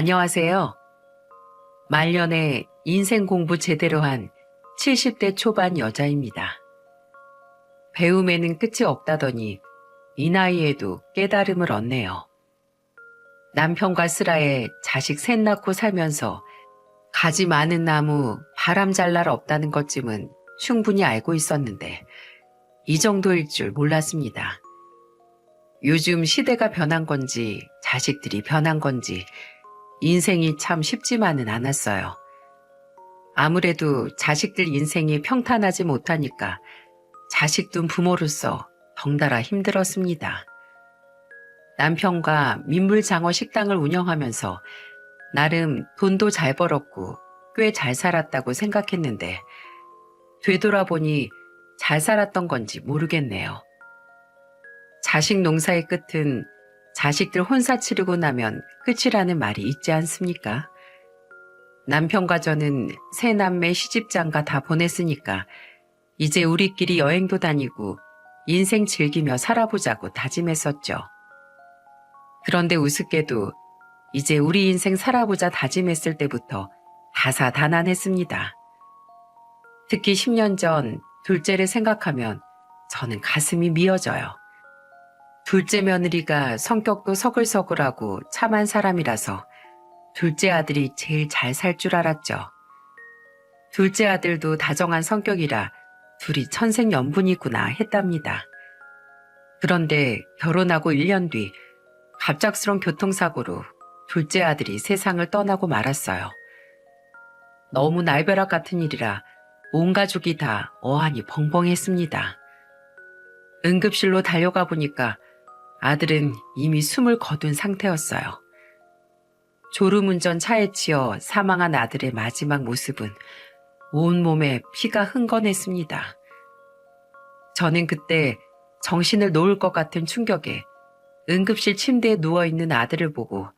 안녕하세요. 말년에 인생 공부 제대로 한 70대 초반 여자입니다. 배움에는 끝이 없다더니 이 나이에도 깨달음을 얻네요. 남편과 슬하에 자식 셋 낳고 살면서 가지 많은 나무 바람 잘 날 없다는 것쯤은 충분히 알고 있었는데 이 정도일 줄 몰랐습니다. 요즘 시대가 변한 건지 자식들이 변한 건지 인생이 참 쉽지만은 않았어요. 아무래도 자식들 인생이 평탄하지 못하니까 자식 둔 부모로서 덩달아 힘들었습니다. 남편과 민물장어 식당을 운영하면서 나름 돈도 잘 벌었고 꽤 잘 살았다고 생각했는데 되돌아보니 잘 살았던 건지 모르겠네요. 자식 농사의 끝은 자식들 혼사 치르고 나면 끝이라는 말이 있지 않습니까? 남편과 저는 새 남매 시집장가 다 보냈으니까 이제 우리끼리 여행도 다니고 인생 즐기며 살아보자고 다짐했었죠. 그런데 우습게도 이제 우리 인생 살아보자 다짐했을 때부터 다사다난했습니다. 특히 10년 전 둘째를 생각하면 저는 가슴이 미어져요. 둘째 며느리가 성격도 서글서글하고 참한 사람이라서 둘째 아들이 제일 잘 살 줄 알았죠. 둘째 아들도 다정한 성격이라 둘이 천생연분이구나 했답니다. 그런데 결혼하고 1년 뒤 갑작스런 교통사고로 둘째 아들이 세상을 떠나고 말았어요. 너무 날벼락 같은 일이라 온 가족이 다 어안이 벙벙했습니다. 응급실로 달려가 보니까 아들은 이미 숨을 거둔 상태였어요. 졸음운전 차에 치여 사망한 아들의 마지막 모습은 온몸에 피가 흥건했습니다. 저는 그때 정신을 놓을 것 같은 충격에 응급실 침대에 누워있는 아들을 보고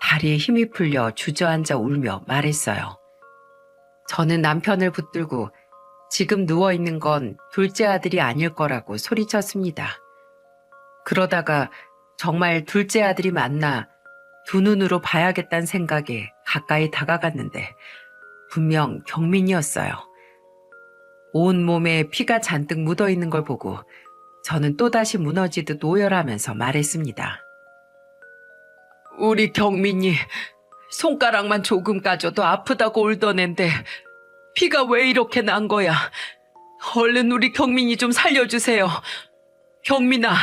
다리에 힘이 풀려 주저앉아 울며 말했어요. 저는 남편을 붙들고 지금 누워있는 건 둘째 아들이 아닐 거라고 소리쳤습니다. 그러다가 정말 둘째 아들이 맞나 두 눈으로 봐야겠다는 생각에 가까이 다가갔는데 분명 경민이었어요. 온몸에 피가 잔뜩 묻어있는 걸 보고 저는 또다시 무너지듯 오열하면서 말했습니다. 우리 경민이 손가락만 조금 까져도 아프다고 울던 앤데 피가 왜 이렇게 난 거야? 얼른 우리 경민이 좀 살려주세요. 경민아,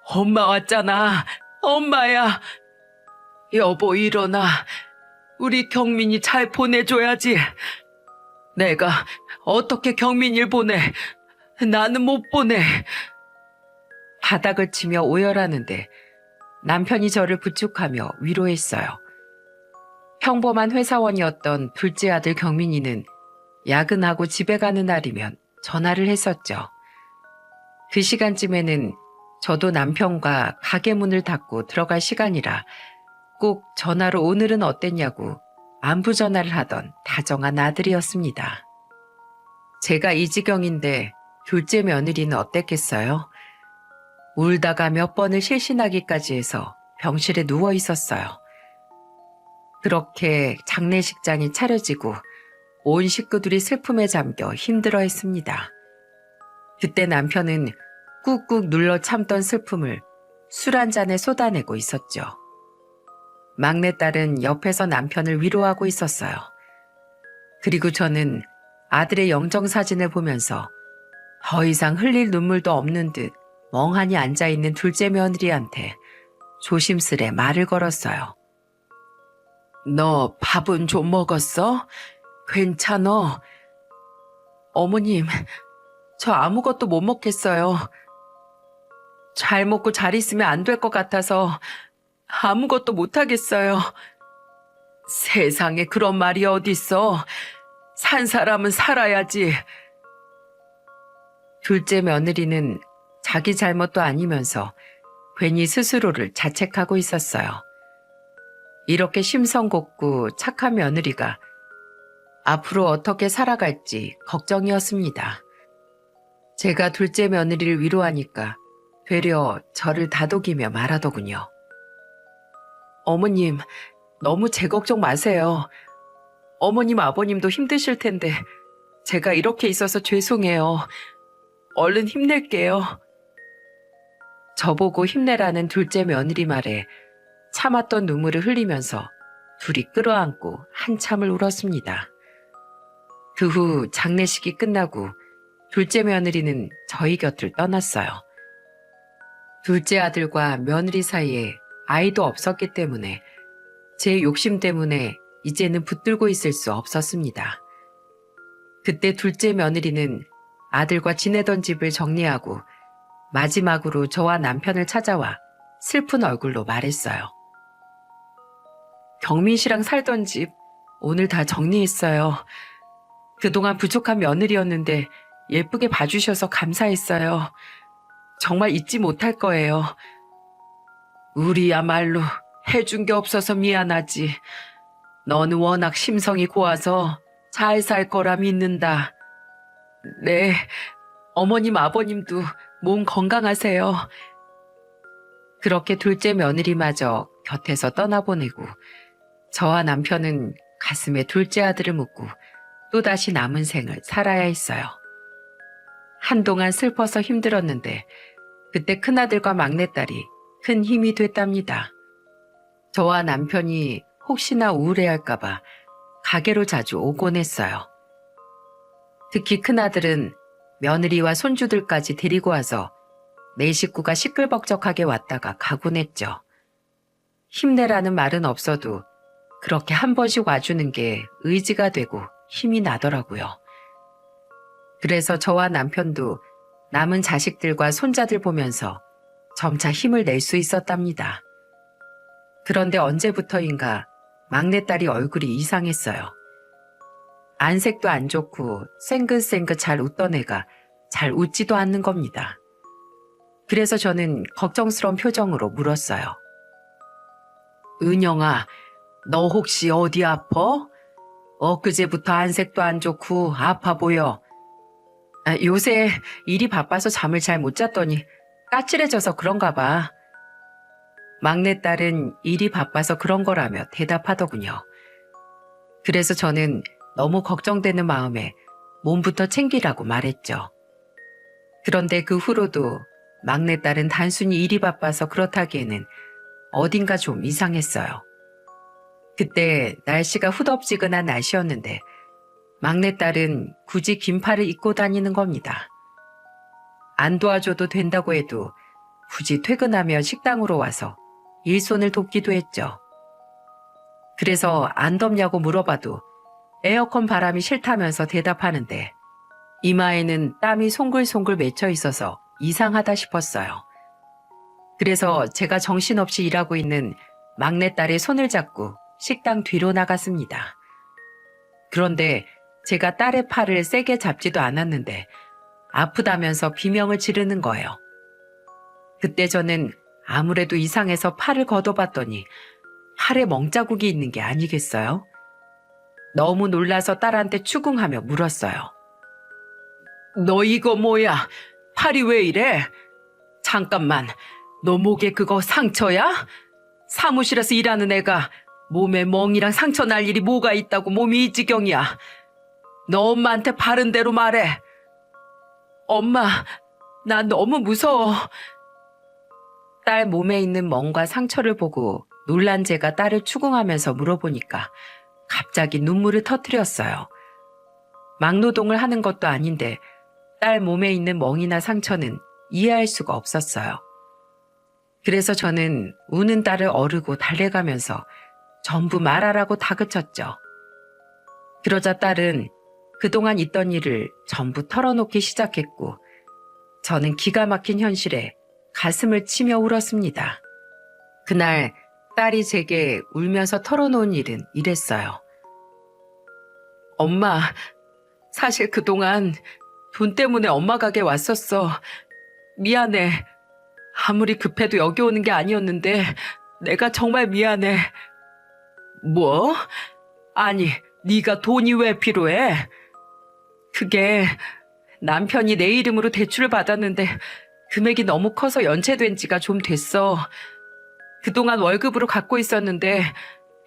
엄마 왔잖아. 엄마야. 여보 일어나. 우리 경민이 잘 보내줘야지. 내가 어떻게 경민이를 보내. 나는 못 보내. 바닥을 치며 오열하는데 남편이 저를 부축하며 위로했어요. 평범한 회사원이었던 둘째 아들 경민이는 야근하고 집에 가는 날이면 전화를 했었죠. 그 시간쯤에는 저도 남편과 가게 문을 닫고 들어갈 시간이라 꼭 전화로 오늘은 어땠냐고 안부 전화를 하던 다정한 아들이었습니다. 제가 이 지경인데 둘째 며느리는 어땠겠어요? 울다가 몇 번을 실신하기까지 해서 병실에 누워 있었어요. 그렇게 장례식장이 차려지고 온 식구들이 슬픔에 잠겨 힘들어했습니다. 그때 남편은 꾹꾹 눌러 참던 슬픔을 술 한 잔에 쏟아내고 있었죠. 막내딸은 옆에서 남편을 위로하고 있었어요. 그리고 저는 아들의 영정사진을 보면서 더 이상 흘릴 눈물도 없는 듯 멍하니 앉아있는 둘째 며느리한테 조심스레 말을 걸었어요. 너 밥은 좀 먹었어? 괜찮어? 어머님, 저 아무것도 못 먹겠어요. 잘 먹고 잘 있으면 안 될 것 같아서 아무것도 못 하겠어요. 세상에 그런 말이 어딨어. 산 사람은 살아야지. 둘째 며느리는 자기 잘못도 아니면서 괜히 스스로를 자책하고 있었어요. 이렇게 심성곱고 착한 며느리가 앞으로 어떻게 살아갈지 걱정이었습니다. 제가 둘째 며느리를 위로하니까 되려 저를 다독이며 말하더군요. 어머님, 너무 제 걱정 마세요. 어머님, 아버님도 힘드실 텐데 제가 이렇게 있어서 죄송해요. 얼른 힘낼게요. 저보고 힘내라는 둘째 며느리 말에 참았던 눈물을 흘리면서 둘이 끌어안고 한참을 울었습니다. 그 후 장례식이 끝나고 둘째 며느리는 저희 곁을 떠났어요. 둘째 아들과 며느리 사이에 아이도 없었기 때문에 제 욕심 때문에 이제는 붙들고 있을 수 없었습니다. 그때 둘째 며느리는 아들과 지내던 집을 정리하고 마지막으로 저와 남편을 찾아와 슬픈 얼굴로 말했어요. 경민 씨랑 살던 집 오늘 다 정리했어요. 그동안 부족한 며느리였는데 예쁘게 봐주셔서 감사했어요. 정말 잊지 못할 거예요. 우리야말로 해준 게 없어서 미안하지. 너는 워낙 심성이 고와서 잘 살 거라 믿는다. 네, 어머님 아버님도 몸 건강하세요. 그렇게 둘째 며느리마저 곁에서 떠나보내고 저와 남편은 가슴에 둘째 아들을 묻고 또다시 남은 생을 살아야 했어요. 한동안 슬퍼서 힘들었는데 그때 큰아들과 막내딸이 큰 힘이 됐답니다. 저와 남편이 혹시나 우울해할까봐 가게로 자주 오곤 했어요. 특히 큰아들은 며느리와 손주들까지 데리고 와서 내 식구가 시끌벅적하게 왔다가 가곤 했죠. 힘내라는 말은 없어도 그렇게 한 번씩 와주는 게 의지가 되고 힘이 나더라고요. 그래서 저와 남편도 남은 자식들과 손자들 보면서 점차 힘을 낼 수 있었답니다. 그런데 언제부터인가 막내딸이 얼굴이 이상했어요. 안색도 안 좋고 쌩긋쌩긋 잘 웃던 애가 잘 웃지도 않는 겁니다. 그래서 저는 걱정스러운 표정으로 물었어요. 은영아, 너 혹시 어디 아파? 엊그제부터 안색도 안 좋고 아파 보여. 요새 일이 바빠서 잠을 잘 못 잤더니 까칠해져서 그런가 봐. 막내딸은 일이 바빠서 그런 거라며 대답하더군요. 그래서 저는 너무 걱정되는 마음에 몸부터 챙기라고 말했죠. 그런데 그 후로도 막내딸은 단순히 일이 바빠서 그렇다기에는 어딘가 좀 이상했어요. 그때 날씨가 후덥지근한 날씨였는데 막내딸은 굳이 긴팔을 입고 다니는 겁니다. 안 도와줘도 된다고 해도 굳이 퇴근하며 식당으로 와서 일손을 돕기도 했죠. 그래서 안 덥냐고 물어봐도 에어컨 바람이 싫다면서 대답하는데 이마에는 땀이 송글송글 맺혀 있어서 이상하다 싶었어요. 그래서 제가 정신없이 일하고 있는 막내딸의 손을 잡고 식당 뒤로 나갔습니다. 그런데 제가 딸의 팔을 세게 잡지도 않았는데 아프다면서 비명을 지르는 거예요. 그때 저는 아무래도 이상해서 팔을 걷어봤더니 팔에 멍자국이 있는 게 아니겠어요? 너무 놀라서 딸한테 추궁하며 물었어요. 너 이거 뭐야? 팔이 왜 이래? 잠깐만, 너 목에 그거 상처야? 사무실에서 일하는 애가 몸에 멍이랑 상처 날 일이 뭐가 있다고 몸이 이 지경이야. 너 엄마한테 바른 대로 말해. 엄마, 나 너무 무서워. 딸 몸에 있는 멍과 상처를 보고 놀란 제가 딸을 추궁하면서 물어보니까 갑자기 눈물을 터뜨렸어요. 막노동을 하는 것도 아닌데 딸 몸에 있는 멍이나 상처는 이해할 수가 없었어요. 그래서 저는 우는 딸을 어르고 달래가면서 전부 말하라고 다그쳤죠. 그러자 딸은 그동안 있던 일을 전부 털어놓기 시작했고 저는 기가 막힌 현실에 가슴을 치며 울었습니다. 그날 딸이 제게 울면서 털어놓은 일은 이랬어요. 엄마, 사실 그동안 돈 때문에 엄마 가게 왔었어. 미안해. 아무리 급해도 여기 오는 게 아니었는데 내가 정말 미안해. 뭐? 아니, 네가 돈이 왜 필요해? 그게 남편이 내 이름으로 대출을 받았는데 금액이 너무 커서 연체된 지가 좀 됐어. 그동안 월급으로 갖고 있었는데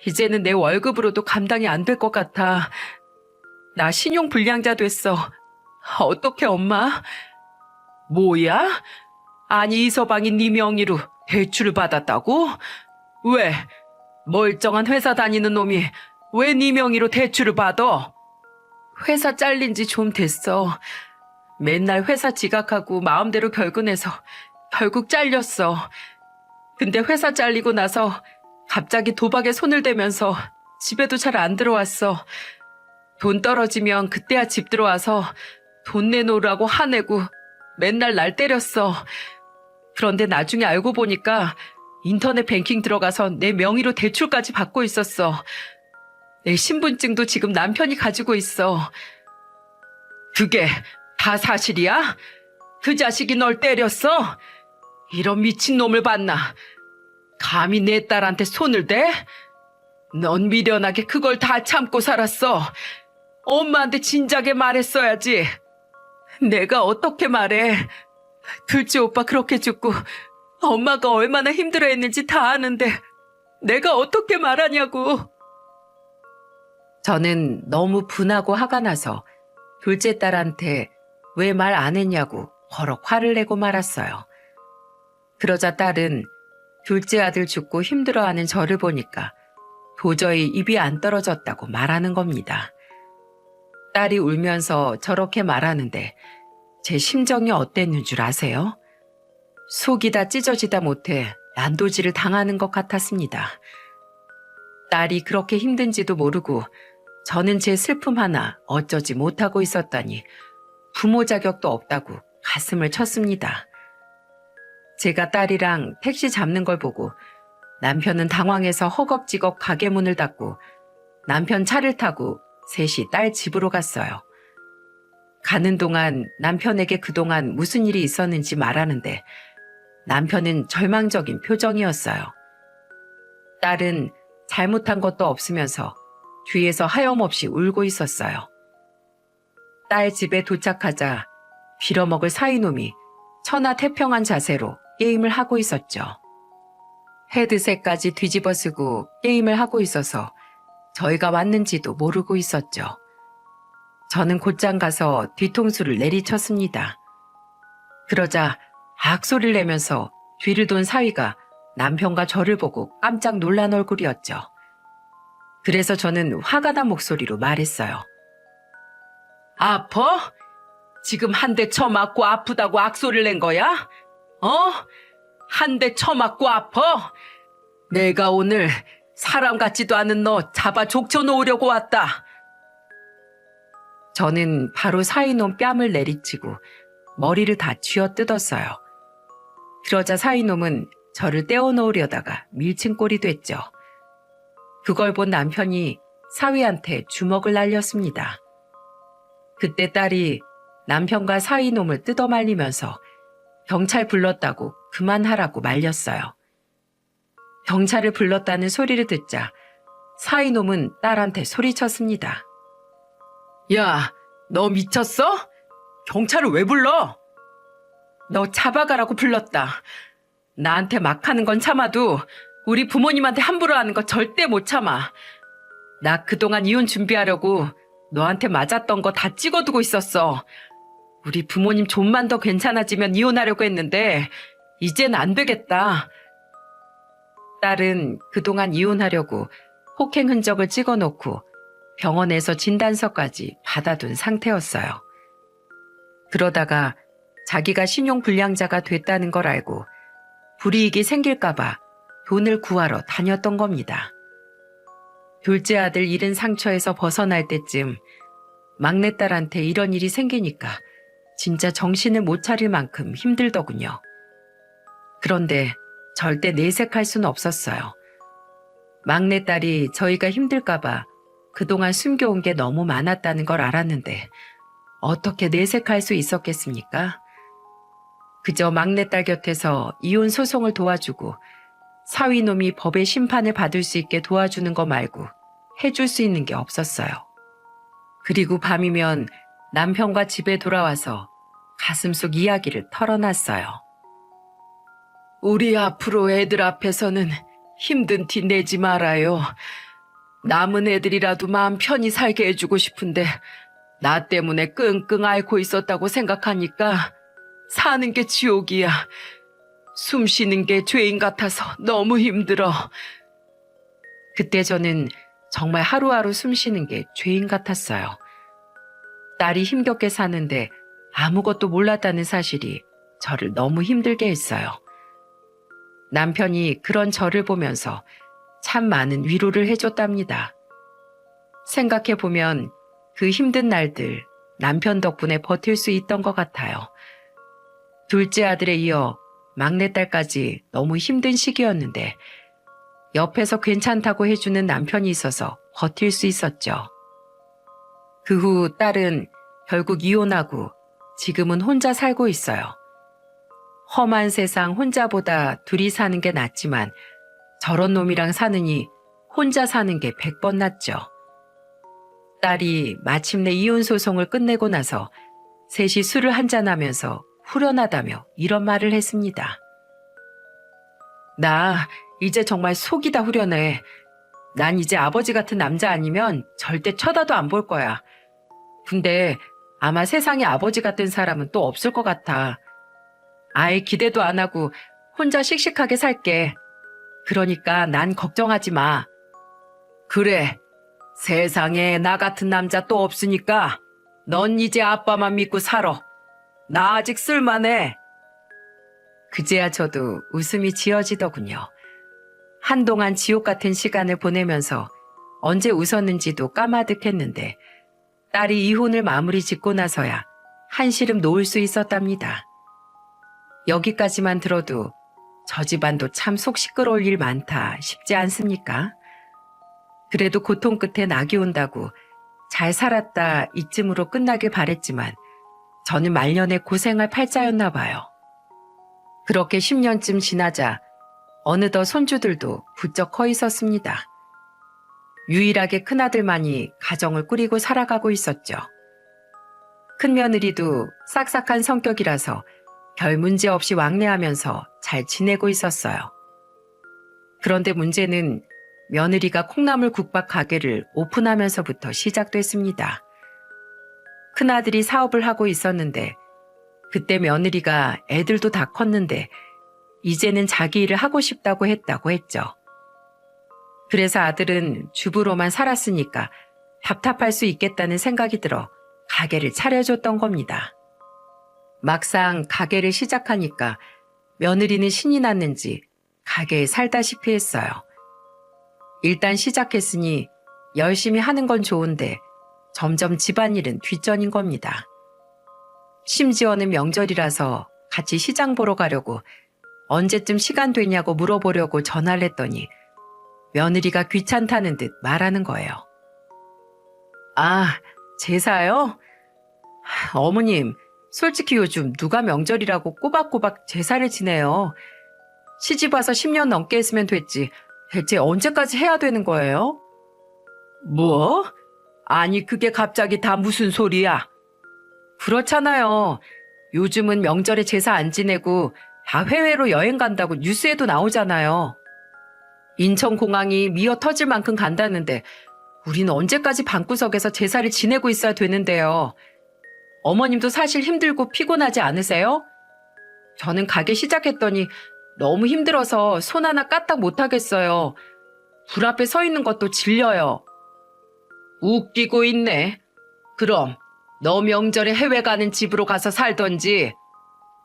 이제는 내 월급으로도 감당이 안 될 것 같아. 나 신용불량자 됐어. 어떡해, 엄마? 뭐야? 아니, 이서방이 네 명의로 대출을 받았다고? 왜? 멀쩡한 회사 다니는 놈이 왜 네 명의로 대출을 받아? 회사 잘린 지 좀 됐어. 맨날 회사 지각하고 마음대로 결근해서 결국 잘렸어. 근데 회사 잘리고 나서 갑자기 도박에 손을 대면서 집에도 잘 안 들어왔어. 돈 떨어지면 그때야 집 들어와서 돈 내놓으라고 화내고 맨날 날 때렸어. 그런데 나중에 알고 보니까 인터넷 뱅킹 들어가서 내 명의로 대출까지 받고 있었어. 내 신분증도 지금 남편이 가지고 있어. 그게 다 사실이야? 그 자식이 널 때렸어? 이런 미친놈을 봤나? 감히 내 딸한테 손을 대? 넌 미련하게 그걸 다 참고 살았어. 엄마한테 진작에 말했어야지. 내가 어떻게 말해? 둘째 오빠 그렇게 죽고 엄마가 얼마나 힘들어했는지 다 아는데 내가 어떻게 말하냐고. 저는 너무 분하고 화가 나서 둘째 딸한테 왜 말 안 했냐고 버럭 화를 내고 말았어요. 그러자 딸은 둘째 아들 죽고 힘들어하는 저를 보니까 도저히 입이 안 떨어졌다고 말하는 겁니다. 딸이 울면서 저렇게 말하는데 제 심정이 어땠는 줄 아세요? 속이 다 찢어지다 못해 난도질을 당하는 것 같았습니다. 딸이 그렇게 힘든지도 모르고 저는 제 슬픔 하나 어쩌지 못하고 있었다니 부모 자격도 없다고 가슴을 쳤습니다. 제가 딸이랑 택시 잡는 걸 보고 남편은 당황해서 허겁지겁 가게 문을 닫고 남편 차를 타고 셋이 딸 집으로 갔어요. 가는 동안 남편에게 그동안 무슨 일이 있었는지 말하는데 남편은 절망적인 표정이었어요. 딸은 잘못한 것도 없으면서 뒤에서 하염없이 울고 있었어요. 딸 집에 도착하자 빌어먹을 사이놈이 천하태평한 자세로 게임을 하고 있었죠. 헤드셋까지 뒤집어 쓰고 게임을 하고 있어서 저희가 왔는지도 모르고 있었죠. 저는 곧장 가서 뒤통수를 내리쳤습니다. 그러자 악소리를 내면서 뒤를 돈 사위가 남편과 저를 보고 깜짝 놀란 얼굴이었죠. 그래서 저는 화가 난 목소리로 말했어요. 아파? 지금 한 대 쳐맞고 아프다고 악소리를 낸 거야? 한 대 쳐맞고 아파? 내가 오늘 사람 같지도 않은 너 잡아 족쳐놓으려고 왔다. 저는 바로 사이놈 뺨을 내리치고 머리를 다 쥐어뜯었어요. 그러자 사이놈은 저를 떼어놓으려다가 밀친 꼴이 됐죠. 그걸 본 남편이 사위한테 주먹을 날렸습니다. 그때 딸이 남편과 사위놈을 뜯어말리면서 경찰 불렀다고 그만하라고 말렸어요. 경찰을 불렀다는 소리를 듣자 사위놈은 딸한테 소리쳤습니다. 야, 너 미쳤어? 경찰을 왜 불러? 너 잡아가라고 불렀다. 나한테 막 하는 건 참아도 우리 부모님한테 함부로 하는 거 절대 못 참아. 나 그동안 이혼 준비하려고 너한테 맞았던 거 다 찍어두고 있었어. 우리 부모님 좀만 더 괜찮아지면 이혼하려고 했는데 이젠 안 되겠다. 딸은 그동안 이혼하려고 폭행 흔적을 찍어놓고 병원에서 진단서까지 받아둔 상태였어요. 그러다가 자기가 신용불량자가 됐다는 걸 알고 불이익이 생길까봐 돈을 구하러 다녔던 겁니다. 둘째 아들 잃은 상처에서 벗어날 때쯤 막내딸한테 이런 일이 생기니까 진짜 정신을 못 차릴 만큼 힘들더군요. 그런데 절대 내색할 수는 없었어요. 막내딸이 저희가 힘들까봐 그동안 숨겨온 게 너무 많았다는 걸 알았는데 어떻게 내색할 수 있었겠습니까? 그저 막내딸 곁에서 이혼 소송을 도와주고 사위놈이 법의 심판을 받을 수 있게 도와주는 거 말고 해줄 수 있는 게 없었어요. 그리고 밤이면 남편과 집에 돌아와서 가슴속 이야기를 털어놨어요. 우리 앞으로 애들 앞에서는 힘든 티 내지 말아요. 남은 애들이라도 마음 편히 살게 해주고 싶은데 나 때문에 끙끙 앓고 있었다고 생각하니까 사는 게 지옥이야. 숨 쉬는 게 죄인 같아서 너무 힘들어. 그때 저는 정말 하루하루 숨 쉬는 게 죄인 같았어요. 딸이 힘겹게 사는데 아무것도 몰랐다는 사실이 저를 너무 힘들게 했어요. 남편이 그런 저를 보면서 참 많은 위로를 해줬답니다. 생각해보면 그 힘든 날들 남편 덕분에 버틸 수 있던 것 같아요. 둘째 아들에 이어 막내딸까지 너무 힘든 시기였는데 옆에서 괜찮다고 해주는 남편이 있어서 버틸 수 있었죠. 그 후 딸은 결국 이혼하고 지금은 혼자 살고 있어요. 험한 세상 혼자보다 둘이 사는 게 낫지만 저런 놈이랑 사느니 혼자 사는 게 100번 낫죠. 딸이 마침내 이혼 소송을 끝내고 나서 셋이 술을 한잔하면서 후련하다며 이런 말을 했습니다. 나 이제 정말 속이 다 후련해. 난 이제 아버지 같은 남자 아니면 절대 쳐다도 안 볼 거야. 근데 아마 세상에 아버지 같은 사람은 또 없을 것 같아. 아예 기대도 안 하고 혼자 씩씩하게 살게. 그러니까 난 걱정하지 마. 그래. 세상에 나 같은 남자 또 없으니까 넌 이제 아빠만 믿고 살아. 나 아직 쓸만해. 그제야 저도 웃음이 지어지더군요. 한동안 지옥 같은 시간을 보내면서 언제 웃었는지도 까마득했는데 딸이 이혼을 마무리 짓고 나서야 한시름 놓을 수 있었답니다. 여기까지만 들어도 저 집안도 참 속 시끄러울 일 많다 싶지 않습니까? 그래도 고통 끝에 낙이 온다고 잘 살았다 이쯤으로 끝나길 바랬지만 저는 말년에 고생할 팔자였나 봐요. 그렇게 10년쯤 지나자 어느덧 손주들도 부쩍 커 있었습니다. 유일하게 큰아들만이 가정을 꾸리고 살아가고 있었죠. 큰며느리도 싹싹한 성격이라서 별 문제 없이 왕래하면서 잘 지내고 있었어요. 그런데 문제는 며느리가 콩나물 국밥 가게를 오픈하면서부터 시작됐습니다. 큰아들이 사업을 하고 있었는데 그때 며느리가 애들도 다 컸는데 이제는 자기 일을 하고 싶다고 했죠. 그래서 아들은 주부로만 살았으니까 답답할 수 있겠다는 생각이 들어 가게를 차려줬던 겁니다. 막상 가게를 시작하니까 며느리는 신이 났는지 가게에 살다시피 했어요. 일단 시작했으니 열심히 하는 건 좋은데 점점 집안일은 뒷전인 겁니다. 심지어는 명절이라서 같이 시장 보러 가려고 언제쯤 시간 되냐고 물어보려고 전화를 했더니 며느리가 귀찮다는 듯 말하는 거예요. 아, 제사요? 어머님, 솔직히 요즘 누가 명절이라고 꼬박꼬박 제사를 지내요. 시집 와서 10년 넘게 했으면 됐지. 대체 언제까지 해야 되는 거예요? 뭐? 아니 그게 갑자기 다 무슨 소리야? 그렇잖아요. 요즘은 명절에 제사 안 지내고 다 해외로 여행 간다고 뉴스에도 나오잖아요. 인천공항이 미어 터질 만큼 간다는데 우리는 언제까지 방구석에서 제사를 지내고 있어야 되는데요. 어머님도 사실 힘들고 피곤하지 않으세요? 저는 가게 시작했더니 너무 힘들어서 손 하나 까딱 못하겠어요. 불 앞에 서 있는 것도 질려요. 웃기고 있네. 그럼 너 명절에 해외 가는 집으로 가서 살던지.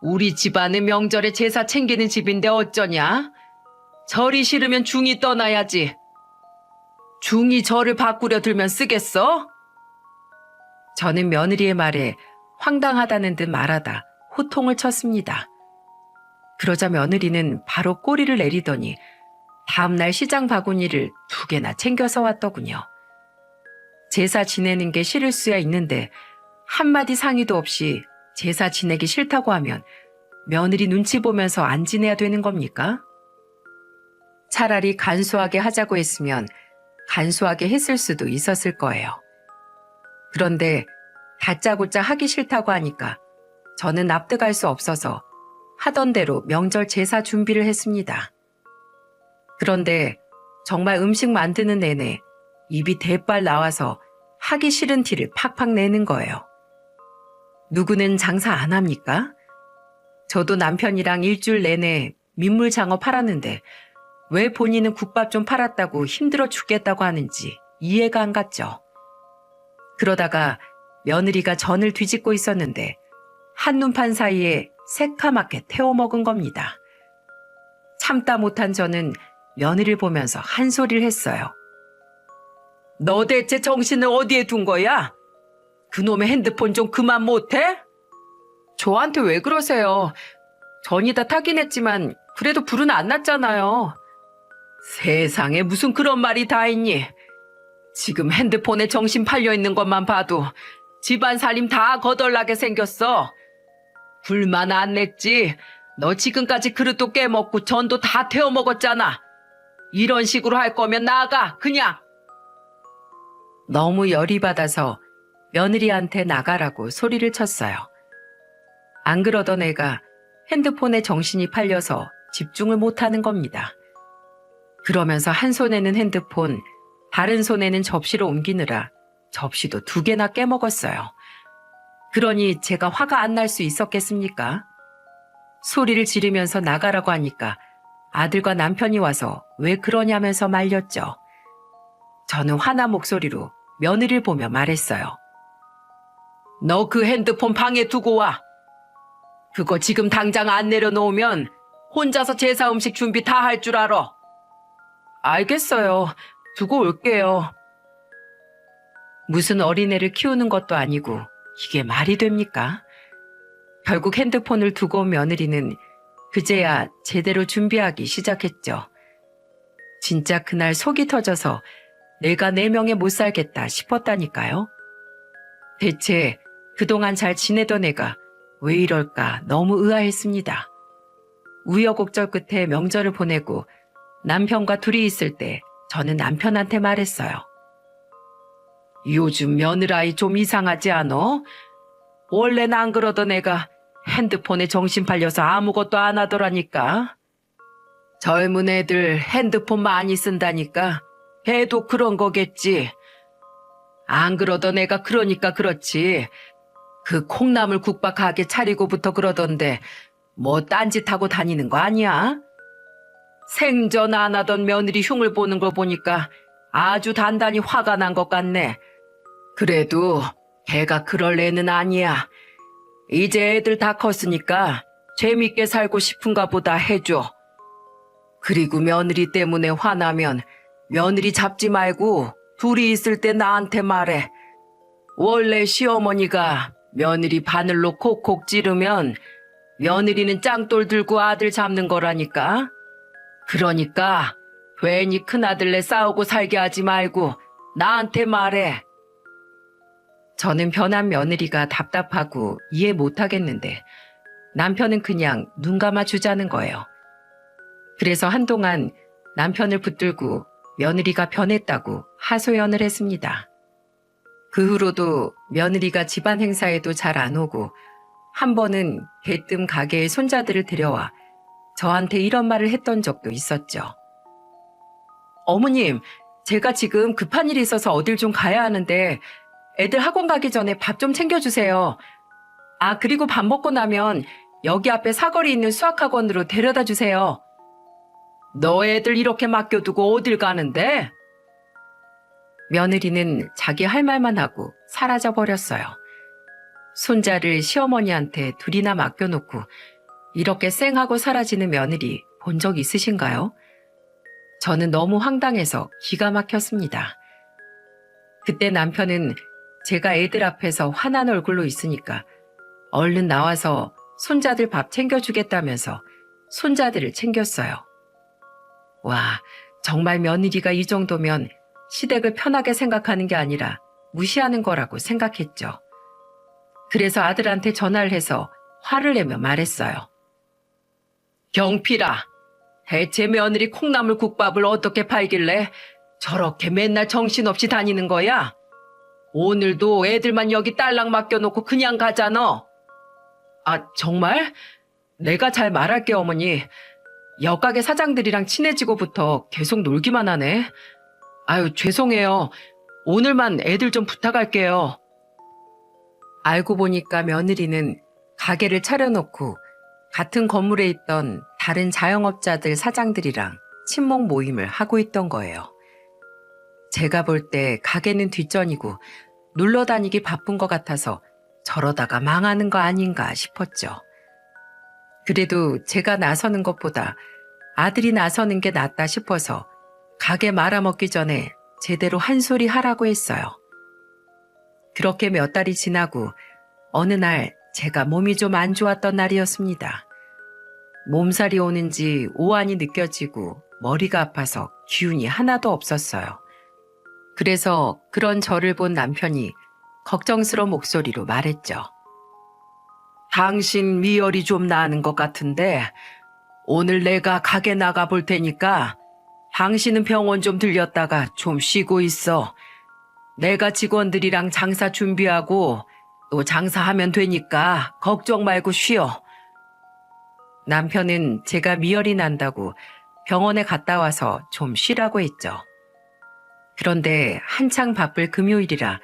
우리 집안은 명절에 제사 챙기는 집인데 어쩌냐? 절이 싫으면 중이 떠나야지. 중이 절을 바꾸려 들면 쓰겠어? 저는 며느리의 말에 황당하다는 듯 말하다 호통을 쳤습니다. 그러자 며느리는 바로 꼬리를 내리더니 다음날 시장 바구니를 2개나 챙겨서 왔더군요. 제사 지내는 게 싫을 수야 있는데 한마디 상의도 없이 제사 지내기 싫다고 하면 며느리 눈치 보면서 안 지내야 되는 겁니까? 차라리 간소하게 하자고 했으면 간소하게 했을 수도 있었을 거예요. 그런데 다짜고짜 하기 싫다고 하니까 저는 납득할 수 없어서 하던 대로 명절 제사 준비를 했습니다. 그런데 정말 음식 만드는 내내 입이 대빨 나와서 하기 싫은 티를 팍팍 내는 거예요. 누구는 장사 안 합니까? 저도 남편이랑 일주일 내내 민물장어 팔았는데 왜 본인은 국밥 좀 팔았다고 힘들어 죽겠다고 하는지 이해가 안 갔죠. 그러다가 며느리가 전을 뒤집고 있었는데 한눈판 사이에 새카맣게 태워 먹은 겁니다. 참다 못한 저는 며느리를 보면서 한 소리를 했어요. 너 대체 정신을 어디에 둔 거야? 그놈의 핸드폰 좀 그만 못해? 저한테 왜 그러세요? 전이 다 타긴 했지만 그래도 불은 안 났잖아요. 세상에 무슨 그런 말이 다 있니? 지금 핸드폰에 정신 팔려 있는 것만 봐도 집안 살림 다 거덜나게 생겼어. 불만 안 냈지. 너 지금까지 그릇도 깨먹고 전도 다 태워 먹었잖아. 이런 식으로 할 거면 나가 그냥. 너무 열이 받아서 며느리한테 나가라고 소리를 쳤어요. 안 그러던 애가 핸드폰에 정신이 팔려서 집중을 못하는 겁니다. 그러면서 한 손에는 핸드폰, 다른 손에는 접시로 옮기느라 접시도 2개나 깨먹었어요. 그러니 제가 화가 안 날 수 있었겠습니까? 소리를 지르면서 나가라고 하니까 아들과 남편이 와서 왜 그러냐면서 말렸죠. 저는 화난 목소리로 며느리를 보며 말했어요. 너 그 핸드폰 방에 두고 와. 그거 지금 당장 안 내려놓으면 혼자서 제사 음식 준비 다 할 줄 알아. 알겠어요. 두고 올게요. 무슨 어린애를 키우는 것도 아니고 이게 말이 됩니까? 결국 핸드폰을 두고 온 며느리는 그제야 제대로 준비하기 시작했죠. 진짜 그날 속이 터져서 내가 내 명에 못 살겠다 싶었다니까요. 대체 그동안 잘 지내던 애가 왜 이럴까 너무 의아했습니다. 우여곡절 끝에 명절을 보내고 남편과 둘이 있을 때 저는 남편한테 말했어요. 요즘 며느라이 좀 이상하지 않어? 원래는 안 그러던 애가 핸드폰에 정신 팔려서 아무것도 안 하더라니까. 젊은 애들 핸드폰 많이 쓴다니까 걔도 그런 거겠지. 안 그러던 애가 그러니까 그렇지. 그 콩나물 국밥 가게 차리고부터 그러던데 뭐 딴짓하고 다니는 거 아니야? 생전 안 하던 며느리 흉을 보는 걸 보니까 아주 단단히 화가 난 것 같네. 그래도 걔가 그럴 애는 아니야. 이제 애들 다 컸으니까 재밌게 살고 싶은가 보다 해줘. 그리고 며느리 때문에 화나면 며느리 잡지 말고 둘이 있을 때 나한테 말해. 원래 시어머니가 며느리 바늘로 콕콕 찌르면 며느리는 짱돌 들고 아들 잡는 거라니까. 그러니까 괜히 큰아들네 싸우고 살게 하지 말고 나한테 말해. 저는 변한 며느리가 답답하고 이해 못하겠는데 남편은 그냥 눈 감아 주자는 거예요. 그래서 한동안 남편을 붙들고 며느리가 변했다고 하소연을 했습니다. 그 후로도 며느리가 집안 행사에도 잘 안 오고 한 번은 대뜸 가게에 손자들을 데려와 저한테 이런 말을 했던 적도 있었죠. 어머님, 제가 지금 급한 일이 있어서 어딜 좀 가야 하는데 애들 학원 가기 전에 밥 좀 챙겨주세요. 아, 그리고 밥 먹고 나면 여기 앞에 사거리 있는 수학학원으로 데려다 주세요. 너 애들 이렇게 맡겨두고 어딜 가는데? 며느리는 자기 할 말만 하고 사라져버렸어요. 손자를 시어머니한테 둘이나 맡겨놓고 이렇게 쌩하고 사라지는 며느리 본 적 있으신가요? 저는 너무 황당해서 기가 막혔습니다. 그때 남편은 제가 애들 앞에서 화난 얼굴로 있으니까 얼른 나와서 손자들 밥 챙겨주겠다면서 손자들을 챙겼어요. 와, 정말 며느리가 이 정도면 시댁을 편하게 생각하는 게 아니라 무시하는 거라고 생각했죠. 그래서 아들한테 전화를 해서 화를 내며 말했어요. 경필아, 대체 며느리 콩나물 국밥을 어떻게 팔길래 저렇게 맨날 정신없이 다니는 거야? 오늘도 애들만 여기 딸랑 맡겨놓고 그냥 가잖아. 아, 정말? 내가 잘 말할게, 어머니. 옆가게 사장들이랑 친해지고부터 계속 놀기만 하네. 아유, 죄송해요. 오늘만 애들 좀 부탁할게요. 알고 보니까 며느리는 가게를 차려놓고 같은 건물에 있던 다른 자영업자들 사장들이랑 친목 모임을 하고 있던 거예요. 제가 볼 때 가게는 뒷전이고 놀러 다니기 바쁜 것 같아서 저러다가 망하는 거 아닌가 싶었죠. 그래도 제가 나서는 것보다 아들이 나서는 게 낫다 싶어서 가게 말아먹기 전에 제대로 한 소리 하라고 했어요. 그렇게 몇 달이 지나고 어느 날 제가 몸이 좀 안 좋았던 날이었습니다. 몸살이 오는지 오한이 느껴지고 머리가 아파서 기운이 하나도 없었어요. 그래서 그런 저를 본 남편이 걱정스러운 목소리로 말했죠. 당신 미열이 좀 나는 것 같은데 오늘 내가 가게 나가 볼 테니까 당신은 병원 좀 들렸다가 좀 쉬고 있어. 내가 직원들이랑 장사 준비하고 또 장사하면 되니까 걱정 말고 쉬어. 남편은 제가 미열이 난다고 병원에 갔다 와서 좀 쉬라고 했죠. 그런데 한창 바쁠 금요일이라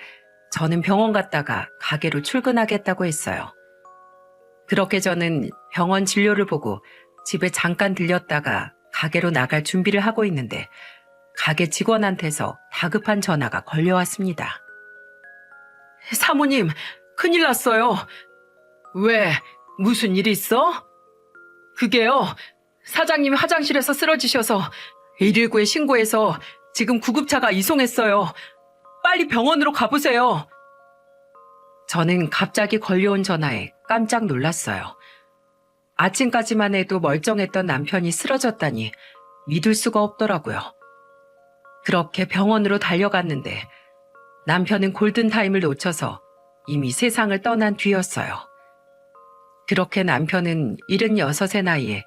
저는 병원 갔다가 가게로 출근하겠다고 했어요. 그렇게 저는 병원 진료를 보고 집에 잠깐 들렸다가 가게로 나갈 준비를 하고 있는데 가게 직원한테서 다급한 전화가 걸려왔습니다. 사모님, 큰일 났어요. 왜? 무슨 일 있어? 그게요. 사장님이 화장실에서 쓰러지셔서 119에 신고해서 지금 구급차가 이송했어요. 빨리 병원으로 가보세요. 저는 갑자기 걸려온 전화에 깜짝 놀랐어요. 아침까지만 해도 멀쩡했던 남편이 쓰러졌다니 믿을 수가 없더라고요. 그렇게 병원으로 달려갔는데 남편은 골든타임을 놓쳐서 이미 세상을 떠난 뒤였어요. 그렇게 남편은 76의 나이에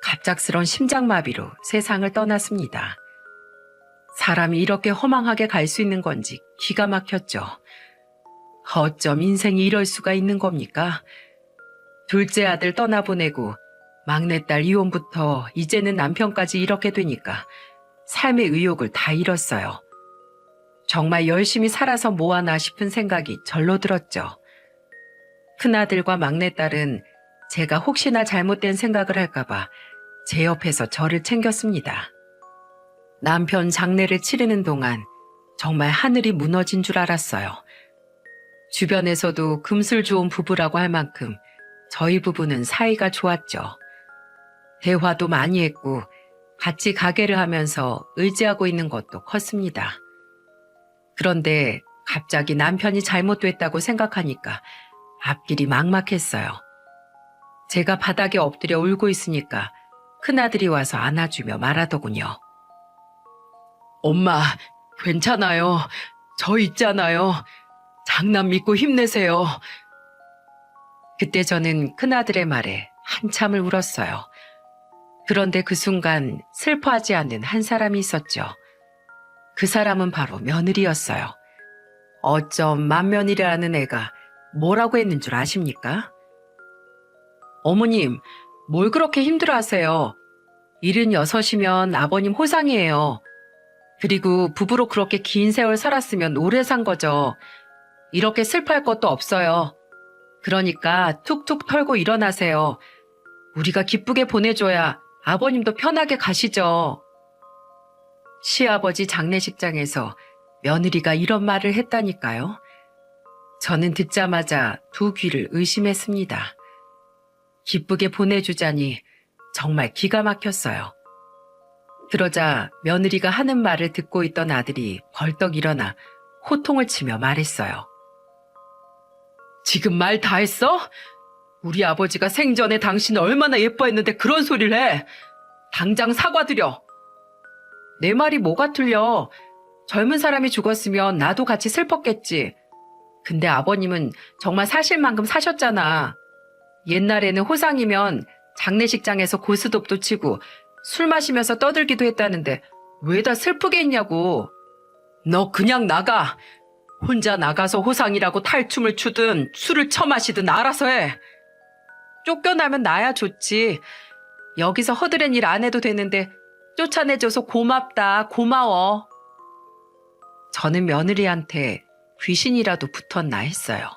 갑작스런 심장마비로 세상을 떠났습니다. 사람이 이렇게 허망하게 갈 수 있는 건지 기가 막혔죠. 어쩜 인생이 이럴 수가 있는 겁니까? 둘째 아들 떠나보내고 막내딸 이혼부터 이제는 남편까지 이렇게 되니까 삶의 의욕을 다 잃었어요. 정말 열심히 살아서 뭐하나 싶은 생각이 절로 들었죠. 큰아들과 막내딸은 제가 혹시나 잘못된 생각을 할까봐 제 옆에서 저를 챙겼습니다. 남편 장례를 치르는 동안 정말 하늘이 무너진 줄 알았어요. 주변에서도 금슬 좋은 부부라고 할 만큼 저희 부부는 사이가 좋았죠. 대화도 많이 했고 같이 가게를 하면서 의지하고 있는 것도 컸습니다. 그런데 갑자기 남편이 잘못됐다고 생각하니까 앞길이 막막했어요. 제가 바닥에 엎드려 울고 있으니까 큰아들이 와서 안아주며 말하더군요. 엄마, 괜찮아요. 저 있잖아요. 장남 믿고 힘내세요. 그때 저는 큰아들의 말에 한참을 울었어요. 그런데 그 순간 슬퍼하지 않는 한 사람이 있었죠. 그 사람은 바로 며느리였어요. 어쩜 맏며느리라는 애가 뭐라고 했는 줄 아십니까? 어머님, 뭘 그렇게 힘들어하세요? 76이면 아버님 호상이에요. 그리고 부부로 그렇게 긴 세월 살았으면 오래 산 거죠. 이렇게 슬퍼할 것도 없어요. 그러니까 툭툭 털고 일어나세요. 우리가 기쁘게 보내줘야 아버님도 편하게 가시죠. 시아버지 장례식장에서 며느리가 이런 말을 했다니까요. 저는 듣자마자 두 귀를 의심했습니다. 기쁘게 보내주자니 정말 기가 막혔어요. 그러자 며느리가 하는 말을 듣고 있던 아들이 벌떡 일어나 호통을 치며 말했어요. 지금 말 다 했어? 우리 아버지가 생전에 당신을 얼마나 예뻐했는데 그런 소리를 해. 당장 사과드려. 내 말이 뭐가 틀려. 젊은 사람이 죽었으면 나도 같이 슬펐겠지. 근데 아버님은 정말 사실만큼 사셨잖아. 옛날에는 호상이면 장례식장에서 고스톱도 치고 술 마시면서 떠들기도 했다는데 왜 다 슬프게 했냐고. 너 그냥 나가. 혼자 나가서 호상이라고 탈춤을 추든 술을 처마시든 알아서 해. 쫓겨나면 나야 좋지. 여기서 허드렛 일 안 해도 되는데 쫓아내줘서 고맙다, 고마워. 저는 며느리한테 귀신이라도 붙었나 했어요.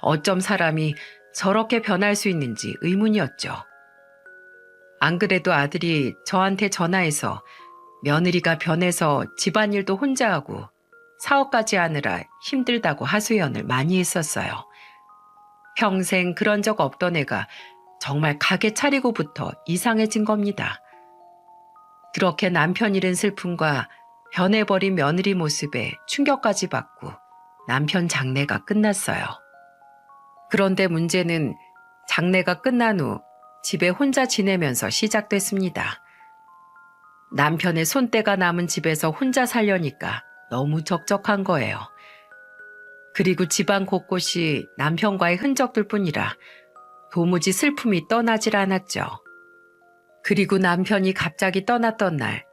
어쩜 사람이 저렇게 변할 수 있는지 의문이었죠. 안 그래도 아들이 저한테 전화해서 며느리가 변해서 집안일도 혼자 하고 사업까지 하느라 힘들다고 하소연을 많이 했었어요. 평생 그런 적 없던 애가 정말 가게 차리고부터 이상해진 겁니다. 그렇게 남편 잃은 슬픔과 변해버린 며느리 모습에 충격까지 받고 남편 장례가 끝났어요. 그런데 문제는 장례가 끝난 후 집에 혼자 지내면서 시작됐습니다. 남편의 손때가 남은 집에서 혼자 살려니까 너무 적적한 거예요. 그리고 집안 곳곳이 남편과의 흔적들 뿐이라 도무지 슬픔이 떠나질 않았죠. 그리고 남편이 갑자기 떠났던 날,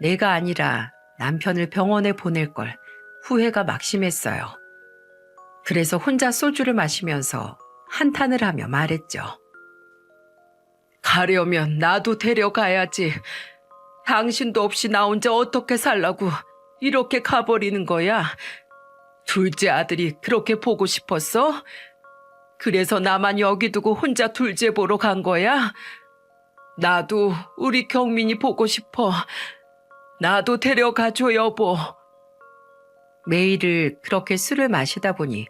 내가 아니라 남편을 병원에 보낼 걸 후회가 막심했어요. 그래서 혼자 소주를 마시면서 한탄을 하며 말했죠. 가려면 나도 데려가야지. 당신도 없이 나 혼자 어떻게 살라고 이렇게 가버리는 거야. 둘째 아들이 그렇게 보고 싶었어? 그래서 나만 여기 두고 혼자 둘째 보러 간 거야? 나도 우리 경민이 보고 싶어. 나도 데려가줘, 여보. 매일을 그렇게 술을 마시다 보니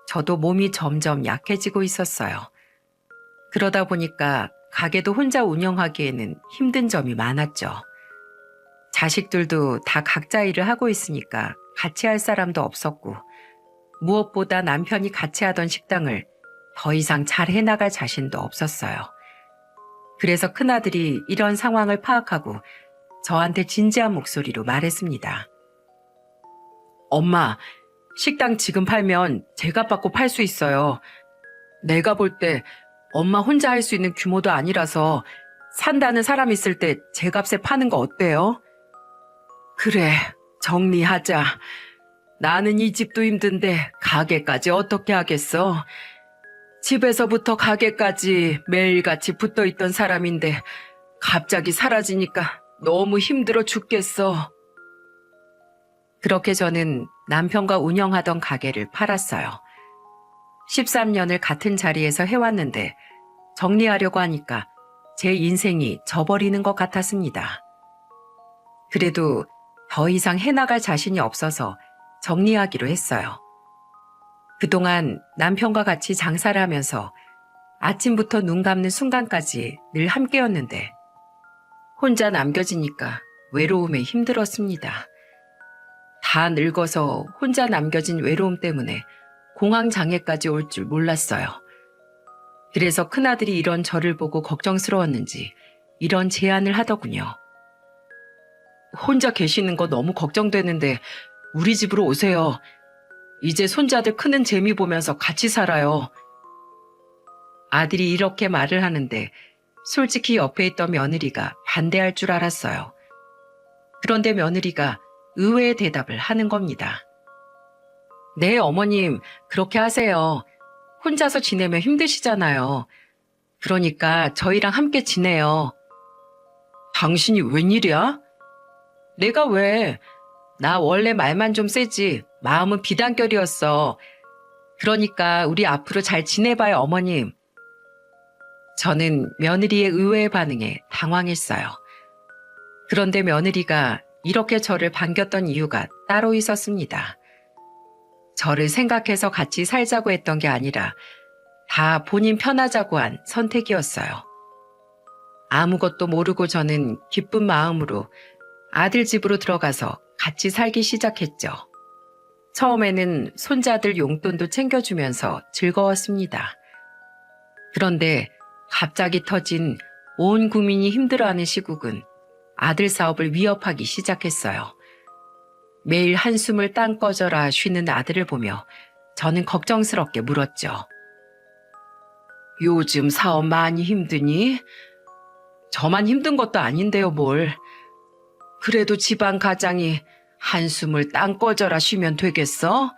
저도 몸이 점점 약해지고 있었어요. 그러다 보니까 가게도 혼자 운영하기에는 힘든 점이 많았죠. 자식들도 다 각자 일을 하고 있으니까 같이 할 사람도 없었고, 무엇보다 남편이 같이 하던 식당을 더 이상 잘 해나갈 자신도 없었어요. 그래서 큰아들이 이런 상황을 파악하고 저한테 진지한 목소리로 말했습니다. 엄마, 식당 지금 팔면 제값 받고 팔 수 있어요. 내가 볼 때 엄마 혼자 할 수 있는 규모도 아니라서 산다는 사람 있을 때 제값에 파는 거 어때요? 그래, 정리하자. 나는 이 집도 힘든데 가게까지 어떻게 하겠어? 집에서부터 가게까지 매일같이 붙어있던 사람인데 갑자기 사라지니까 너무 힘들어 죽겠어. 그렇게 저는 남편과 운영하던 가게를 팔았어요. 13년을 같은 자리에서 해왔는데 정리하려고 하니까 제 인생이 져버리는 것 같았습니다. 그래도 더 이상 해나갈 자신이 없어서 정리하기로 했어요. 그동안 남편과 같이 장사를 하면서 아침부터 눈 감는 순간까지 늘 함께였는데 혼자 남겨지니까 외로움에 힘들었습니다. 다 늙어서 혼자 남겨진 외로움 때문에 공황장애까지 올 줄 몰랐어요. 그래서 큰아들이 이런 저를 보고 걱정스러웠는지 이런 제안을 하더군요. 혼자 계시는 거 너무 걱정되는데 우리 집으로 오세요. 이제 손자들 크는 재미 보면서 같이 살아요. 아들이 이렇게 말을 하는데 솔직히 옆에 있던 며느리가 반대할 줄 알았어요. 그런데 며느리가 의외의 대답을 하는 겁니다. 네, 어머님, 그렇게 하세요. 혼자서 지내면 힘드시잖아요. 그러니까 저희랑 함께 지내요. 당신이 웬일이야? 내가 왜? 나 원래 말만 좀 세지 마음은 비단결이었어. 그러니까 우리 앞으로 잘 지내봐요, 어머님. 저는 며느리의 의외의 반응에 당황했어요. 그런데 며느리가 이렇게 저를 반겼던 이유가 따로 있었습니다. 저를 생각해서 같이 살자고 했던 게 아니라 다 본인 편하자고 한 선택이었어요. 아무것도 모르고 저는 기쁜 마음으로 아들 집으로 들어가서 같이 살기 시작했죠. 처음에는 손자들 용돈도 챙겨주면서 즐거웠습니다. 그런데 갑자기 터진 온 국민이 힘들어하는 시국은 아들 사업을 위협하기 시작했어요. 매일 한숨을 땅 꺼져라 쉬는 아들을 보며 저는 걱정스럽게 물었죠. 요즘 사업 많이 힘드니? 저만 힘든 것도 아닌데요, 뭘. 그래도 집안 가장이 한숨을 땅 꺼져라 쉬면 되겠어?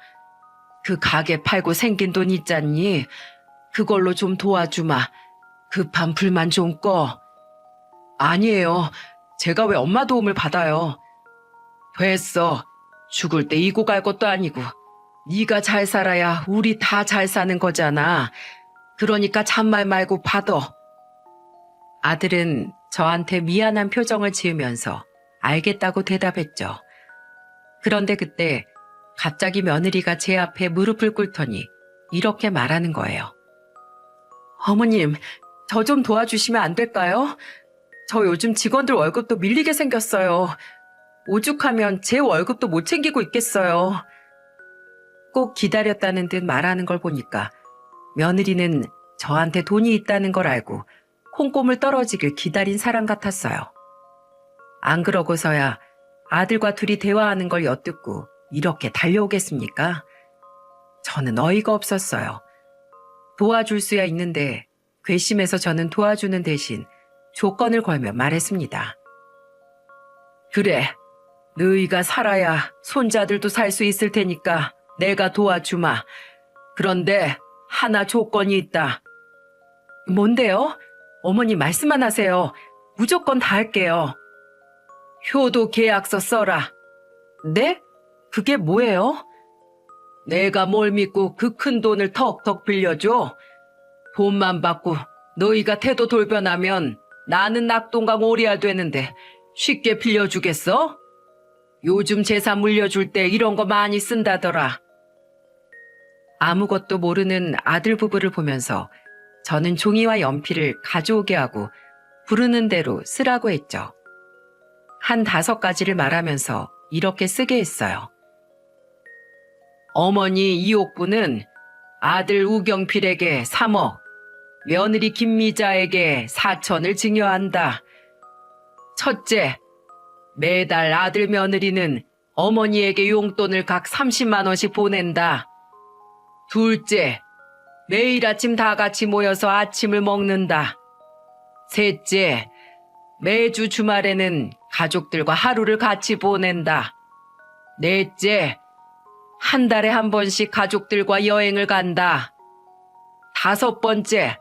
그 가게 팔고 생긴 돈 있잖니? 그걸로 좀 도와주마. 급한 불만 좀 꺼. 아니에요. 제가 왜 엄마 도움을 받아요. 됐어. 죽을 때 이고 갈 것도 아니고 네가 잘 살아야 우리 다 잘 사는 거잖아. 그러니까 잔말 말고 받아. 아들은 저한테 미안한 표정을 지으면서 알겠다고 대답했죠. 그런데 그때 갑자기 며느리가 제 앞에 무릎을 꿇더니 이렇게 말하는 거예요. 어머님, 저 좀 도와주시면 안 될까요? 저 요즘 직원들 월급도 밀리게 생겼어요. 오죽하면 제 월급도 못 챙기고 있겠어요. 꼭 기다렸다는 듯 말하는 걸 보니까 며느리는 저한테 돈이 있다는 걸 알고 콩고물 떨어지길 기다린 사람 같았어요. 안 그러고서야 아들과 둘이 대화하는 걸 엿듣고 이렇게 달려오겠습니까? 저는 어이가 없었어요. 도와줄 수야 있는데 괘씸해서 저는 도와주는 대신 조건을 걸며 말했습니다. 그래, 너희가 살아야 손자들도 살 수 있을 테니까 내가 도와주마. 그런데 하나 조건이 있다. 뭔데요? 어머니 말씀만 하세요. 무조건 다 할게요. 효도 계약서 써라. 네? 그게 뭐예요? 내가 뭘 믿고 그 큰 돈을 턱턱 빌려줘? 돈만 받고 너희가 태도 돌변하면 나는 낙동강 오리알 되는데 쉽게 빌려주겠어? 요즘 재산 물려줄 때 이런 거 많이 쓴다더라. 아무것도 모르는 아들 부부를 보면서 저는 종이와 연필을 가져오게 하고 부르는 대로 쓰라고 했죠. 한 5가지를 말하면서 이렇게 쓰게 했어요. 어머니 이옥부는 아들 우경필에게 3억, 며느리 김미자에게 4천을 증여한다. 첫째, 매달 아들 며느리는 어머니에게 용돈을 각 30만 원씩 보낸다. 둘째, 매일 아침 다 같이 모여서 아침을 먹는다. 셋째, 매주 주말에는 가족들과 하루를 같이 보낸다. 넷째, 한 달에 한 번씩 가족들과 여행을 간다. 5번째,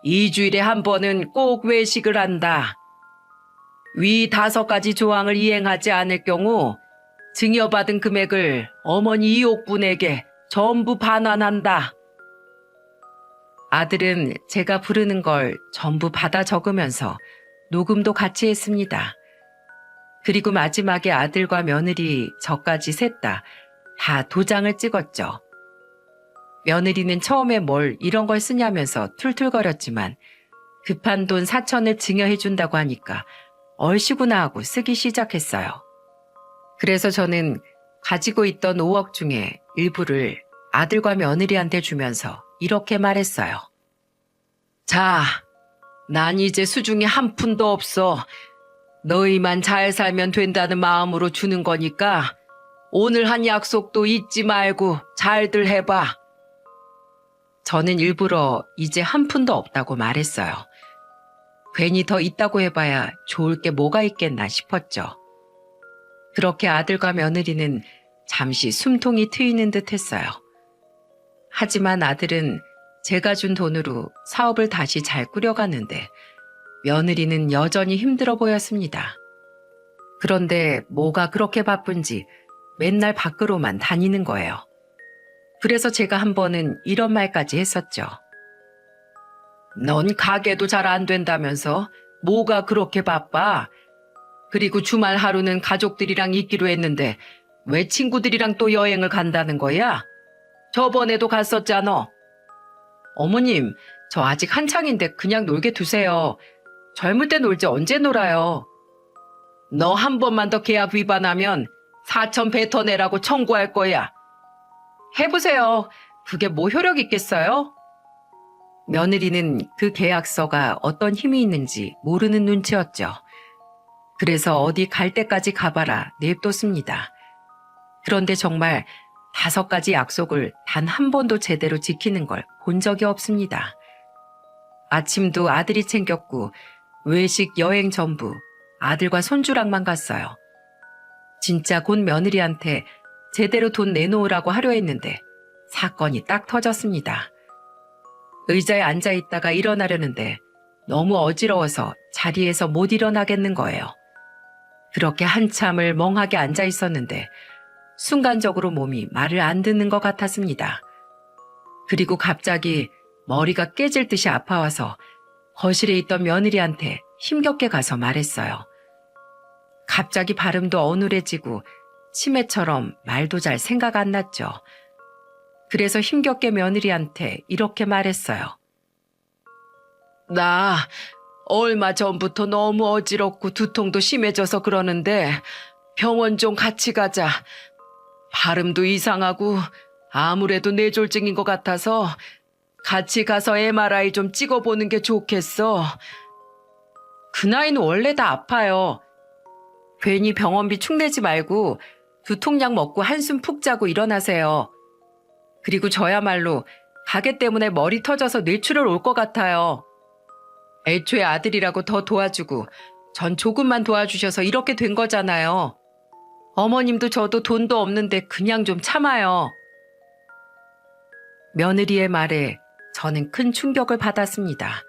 2주일에 한 번은 꼭 외식을 한다. 위 5가지 조항을 이행하지 않을 경우 증여받은 금액을 어머니 이옥분에게 전부 반환한다. 아들은 제가 부르는 걸 전부 받아 적으면서 녹음도 같이 했습니다. 그리고 마지막에 아들과 며느리 저까지 셋 다 도장을 찍었죠. 며느리는 처음에 뭘 이런 걸 쓰냐면서 툴툴거렸지만 급한 돈 4천을 증여해준다고 하니까 얼씨구나 하고 쓰기 시작했어요. 그래서 저는 가지고 있던 5억 중에 일부를 아들과 며느리한테 주면서 이렇게 말했어요. 자, 난 이제 수중에 한 푼도 없어. 너희만 잘 살면 된다는 마음으로 주는 거니까 오늘 한 약속도 잊지 말고 잘들 해봐. 저는 일부러 이제 한 푼도 없다고 말했어요. 괜히 더 있다고 해봐야 좋을 게 뭐가 있겠나 싶었죠. 그렇게 아들과 며느리는 잠시 숨통이 트이는 듯 했어요. 하지만 아들은 제가 준 돈으로 사업을 다시 잘 꾸려가는데 며느리는 여전히 힘들어 보였습니다. 그런데 뭐가 그렇게 바쁜지 맨날 밖으로만 다니는 거예요. 그래서 제가 한 번은 이런 말까지 했었죠. 넌 가게도 잘 안 된다면서 뭐가 그렇게 바빠? 그리고 주말 하루는 가족들이랑 있기로 했는데 왜 친구들이랑 또 여행을 간다는 거야? 저번에도 갔었잖아. 어머님, 저 아직 한창인데 그냥 놀게 두세요. 젊을 때 놀지 언제 놀아요. 너 한 번만 더 계약 위반하면 4천 뱉어내라고 청구할 거야. 해보세요. 그게 뭐 효력 있겠어요? 며느리는 그 계약서가 어떤 힘이 있는지 모르는 눈치였죠. 그래서 어디 갈 때까지 가봐라 냅뒀습니다. 그런데 정말 5가지 약속을 단 한 번도 제대로 지키는 걸 본 적이 없습니다. 아침도 아들이 챙겼고 외식 여행 전부 아들과 손주랑만 갔어요. 진짜 곧 며느리한테 제대로 돈 내놓으라고 하려 했는데 사건이 딱 터졌습니다. 의자에 앉아있다가 일어나려는데 너무 어지러워서 자리에서 못 일어나겠는 거예요. 그렇게 한참을 멍하게 앉아있었는데 순간적으로 몸이 말을 안 듣는 것 같았습니다. 그리고 갑자기 머리가 깨질 듯이 아파와서 거실에 있던 며느리한테 힘겹게 가서 말했어요. 갑자기 발음도 어눌해지고 치매처럼 말도 잘 생각 안 났죠. 그래서 힘겹게 며느리한테 이렇게 말했어요. 나 얼마 전부터 너무 어지럽고 두통도 심해져서 그러는데 병원 좀 같이 가자. 발음도 이상하고 아무래도 뇌졸중인 것 같아서 같이 가서 MRI 좀 찍어보는 게 좋겠어. 그 나이는 원래 다 아파요. 괜히 병원비 축내지 말고 두통약 먹고 한숨 푹 자고 일어나세요. 그리고 저야말로 가게 때문에 머리 터져서 뇌출혈 올 것 같아요. 애초에 아들이라고 더 도와주고 전 조금만 도와주셔서 이렇게 된 거잖아요. 어머님도 저도 돈도 없는데 그냥 좀 참아요. 며느리의 말에 저는 큰 충격을 받았습니다.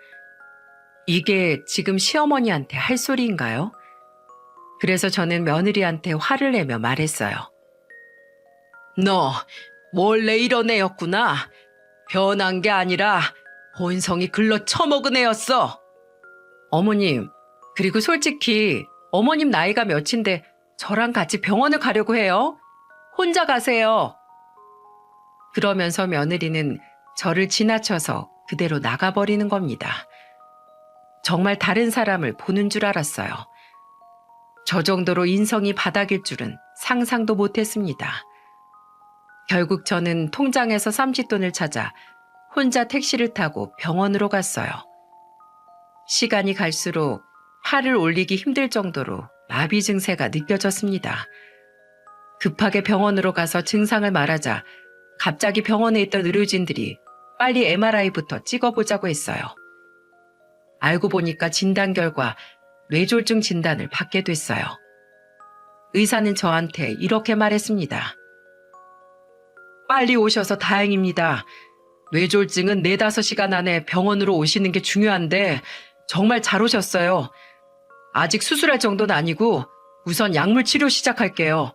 이게 지금 시어머니한테 할 소리인가요? 그래서 저는 며느리한테 화를 내며 말했어요. 너 원래 이런 애였구나. 변한 게 아니라 본성이 글러 처먹은 애였어. 어머님, 그리고 솔직히 어머님 나이가 몇인데 저랑 같이 병원을 가려고 해요? 혼자 가세요. 그러면서 며느리는 저를 지나쳐서 그대로 나가버리는 겁니다. 정말 다른 사람을 보는 줄 알았어요. 저 정도로 인성이 바닥일 줄은 상상도 못했습니다. 결국 저는 통장에서 쌈짓돈을 찾아 혼자 택시를 타고 병원으로 갔어요. 시간이 갈수록 팔을 올리기 힘들 정도로 마비 증세가 느껴졌습니다. 급하게 병원으로 가서 증상을 말하자 갑자기 병원에 있던 의료진들이 빨리 MRI부터 찍어보자고 했어요. 알고 보니까 진단 결과 뇌졸중 진단을 받게 됐어요. 의사는 저한테 이렇게 말했습니다. 빨리 오셔서 다행입니다. 뇌졸중은 4-5시간 안에 병원으로 오시는 게 중요한데 정말 잘 오셨어요. 아직 수술할 정도는 아니고 우선 약물 치료 시작할게요.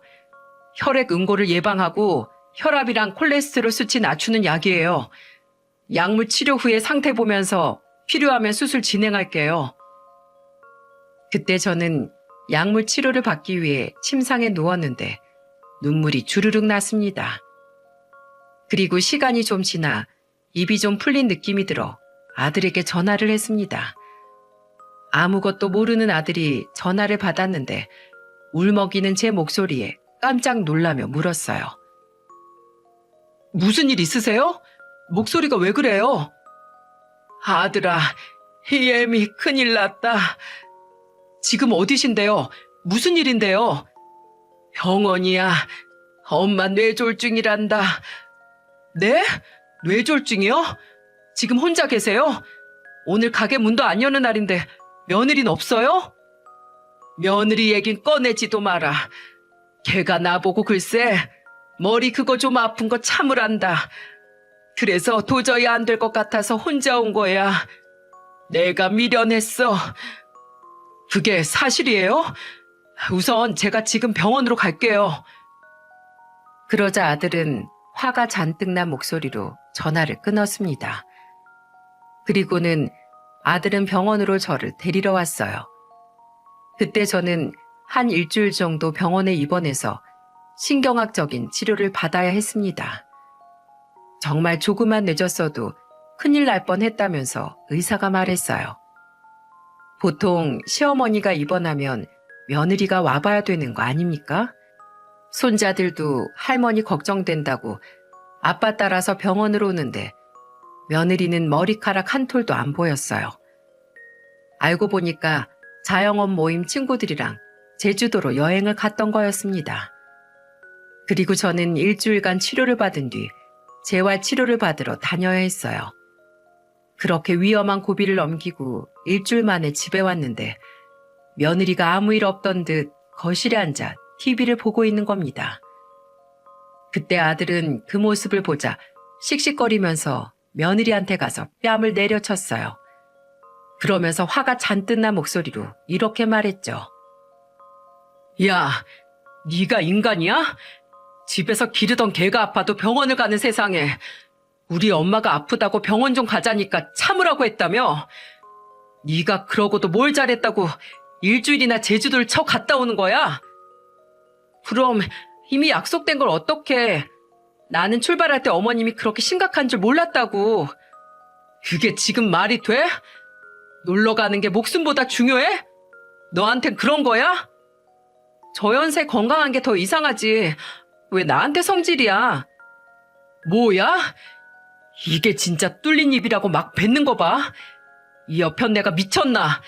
혈액 응고를 예방하고 혈압이랑 콜레스테롤 수치 낮추는 약이에요. 약물 치료 후에 상태 보면서 필요하면 수술 진행할게요. 그때 저는 약물 치료를 받기 위해 침상에 누웠는데 눈물이 주르륵 났습니다. 그리고 시간이 좀 지나 입이 좀 풀린 느낌이 들어 아들에게 전화를 했습니다. 아무것도 모르는 아들이 전화를 받았는데 울먹이는 제 목소리에 깜짝 놀라며 물었어요. 무슨 일 있으세요? 목소리가 왜 그래요? 아들아, 희애미 큰일 났다. 지금 어디신데요? 무슨 일인데요? 병원이야. 엄마 뇌졸중이란다. 네? 뇌졸중이요? 지금 혼자 계세요? 오늘 가게 문도 안 여는 날인데 며느리는 없어요? 며느리 얘긴 꺼내지도 마라. 걔가 나보고 글쎄 머리 그거 좀 아픈 거 참으란다. 그래서 도저히 안 될 것 같아서 혼자 온 거야. 내가 미련했어. 그게 사실이에요? 우선 제가 지금 병원으로 갈게요. 그러자 아들은 화가 잔뜩 난 목소리로 전화를 끊었습니다. 그리고는 아들은 병원으로 저를 데리러 왔어요. 그때 저는 한 일주일 정도 병원에 입원해서 신경학적인 치료를 받아야 했습니다. 정말 조금만 늦었어도 큰일 날 뻔했다면서 의사가 말했어요. 보통 시어머니가 입원하면 며느리가 와봐야 되는 거 아닙니까? 손자들도 할머니 걱정된다고 아빠 따라서 병원으로 오는데 며느리는 머리카락 한 톨도 안 보였어요. 알고 보니까 자영업 모임 친구들이랑 제주도로 여행을 갔던 거였습니다. 그리고 저는 일주일간 치료를 받은 뒤 재활 치료를 받으러 다녀야 했어요. 그렇게 위험한 고비를 넘기고 일주일 만에 집에 왔는데 며느리가 아무 일 없던 듯 거실에 앉아 TV를 보고 있는 겁니다. 그때 아들은 그 모습을 보자 씩씩거리면서 며느리한테 가서 뺨을 내려쳤어요. 그러면서 화가 잔뜩 난 목소리로 이렇게 말했죠. 야, 네가 인간이야? 집에서 기르던 개가 아파도 병원을 가는 세상에 우리 엄마가 아프다고 병원 좀 가자니까 참으라고 했다며? 네가 그러고도 뭘 잘했다고 일주일이나 제주도를 쳐 갔다 오는 거야? 그럼 이미 약속된 걸 어떡해. 나는 출발할 때 어머님이 그렇게 심각한 줄 몰랐다고. 그게 지금 말이 돼? 놀러 가는 게 목숨보다 중요해? 너한텐 그런 거야? 저 연세 건강한 게 더 이상하지. 왜 나한테 성질이야? 뭐야? 이게 진짜 뚫린 입이라고 막 뱉는 거 봐. 이 여편 내가 미쳤나?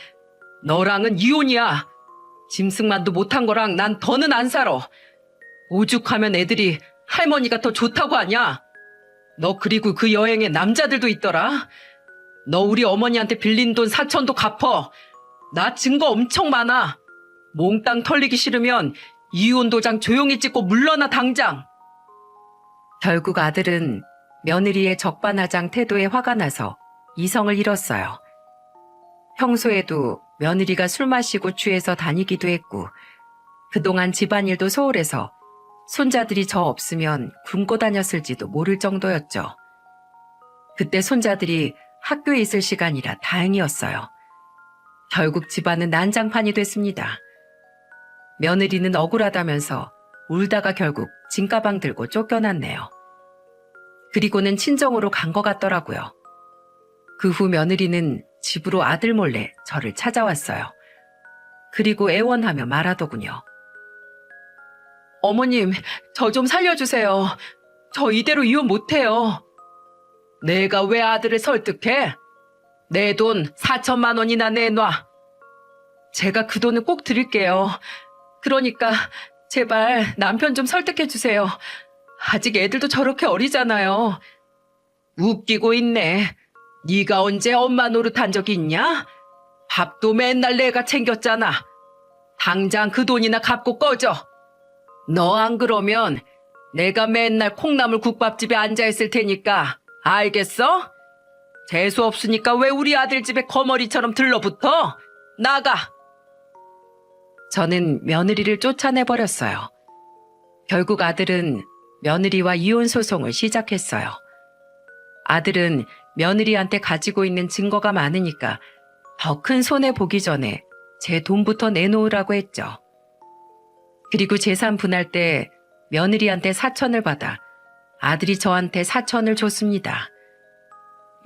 너랑은 이혼이야. 짐승만도 못한 거랑 난 더는 안 살아. 오죽하면 애들이 할머니가 더 좋다고 하냐? 너 그리고 그 여행에 남자들도 있더라. 너 우리 어머니한테 빌린 돈 4천도 갚어. 나 증거 엄청 많아. 몽땅 털리기 싫으면 이혼 도장 조용히 찍고 물러나 당장. 결국 아들은 며느리의 적반하장 태도에 화가 나서 이성을 잃었어요. 평소에도 며느리가 술 마시고 취해서 다니기도 했고 그동안 집안일도 소홀해서 손자들이 저 없으면 굶고 다녔을지도 모를 정도였죠. 그때 손자들이 학교에 있을 시간이라 다행이었어요. 결국 집안은 난장판이 됐습니다. 며느리는 억울하다면서 울다가 결국 짐가방 들고 쫓겨났네요. 그리고는 친정으로 간 것 같더라고요. 그 후 며느리는 집으로 아들 몰래 저를 찾아왔어요. 그리고 애원하며 말하더군요. 어머님, 저 좀 살려주세요. 저 이대로 이혼 못해요. 내가 왜 아들을 설득해? 내 돈 4천만 원이나 내놔. 제가 그 돈은 꼭 드릴게요. 그러니까 제발 남편 좀 설득해 주세요. 아직 애들도 저렇게 어리잖아요. 웃기고 있네. 네가 언제 엄마 노릇한 적이 있냐? 밥도 맨날 내가 챙겼잖아. 당장 그 돈이나 갚고 꺼져. 너 안 그러면 내가 맨날 콩나물 국밥집에 앉아있을 테니까 알겠어? 재수 없으니까 왜 우리 아들 집에 거머리처럼 들러붙어? 나가! 저는 며느리를 쫓아내버렸어요. 결국 아들은 며느리와 이혼 소송을 시작했어요. 아들은 며느리한테 가지고 있는 증거가 많으니까 더 큰 손해 보기 전에 제 돈부터 내놓으라고 했죠. 그리고 재산 분할 때 며느리한테 4천을 받아 아들이 저한테 4천을 줬습니다.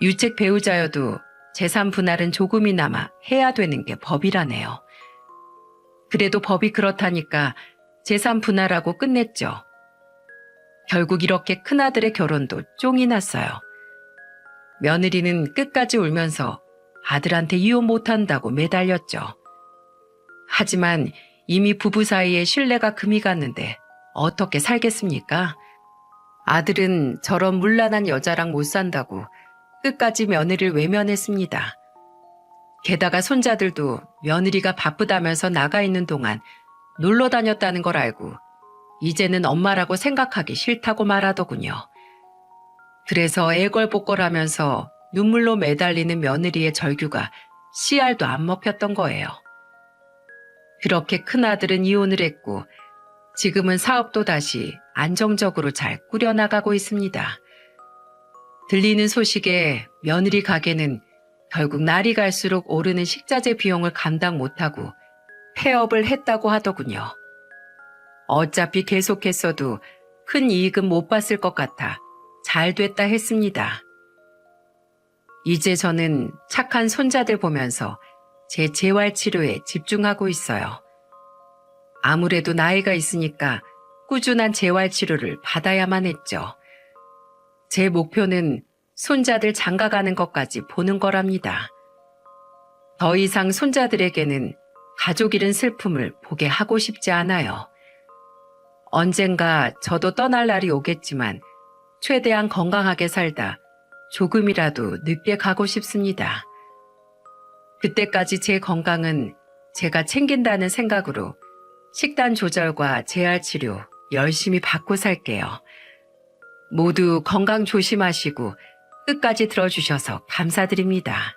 유책 배우자여도 재산 분할은 조금이나마 해야 되는 게 법이라네요. 그래도 법이 그렇다니까 재산 분할하고 끝냈죠. 결국 이렇게 큰아들의 결혼도 쫑이 났어요. 며느리는 끝까지 울면서 아들한테 이혼 못한다고 매달렸죠. 하지만 이미 부부 사이에 신뢰가 금이 갔는데 어떻게 살겠습니까? 아들은 저런 문란한 여자랑 못 산다고 끝까지 며느리를 외면했습니다. 게다가 손자들도 며느리가 바쁘다면서 나가 있는 동안 놀러 다녔다는 걸 알고 이제는 엄마라고 생각하기 싫다고 말하더군요. 그래서 애걸복걸하면서 눈물로 매달리는 며느리의 절규가 씨알도 안 먹혔던 거예요. 그렇게 큰아들은 이혼을 했고 지금은 사업도 다시 안정적으로 잘 꾸려나가고 있습니다. 들리는 소식에 며느리 가게는 결국 날이 갈수록 오르는 식자재 비용을 감당 못하고 폐업을 했다고 하더군요. 어차피 계속했어도 큰 이익은 못 봤을 것 같아 잘 됐다 했습니다. 이제 저는 착한 손자들 보면서 제 재활치료에 집중하고 있어요. 아무래도 나이가 있으니까 꾸준한 재활치료를 받아야만 했죠. 제 목표는 손자들 장가가는 것까지 보는 거랍니다. 더 이상 손자들에게는 가족 잃은 슬픔을 보게 하고 싶지 않아요. 언젠가 저도 떠날 날이 오겠지만 최대한 건강하게 살다 조금이라도 늦게 가고 싶습니다. 그때까지 제 건강은 제가 챙긴다는 생각으로 식단 조절과 재활치료 열심히 받고 살게요. 모두 건강 조심하시고 끝까지 들어주셔서 감사드립니다.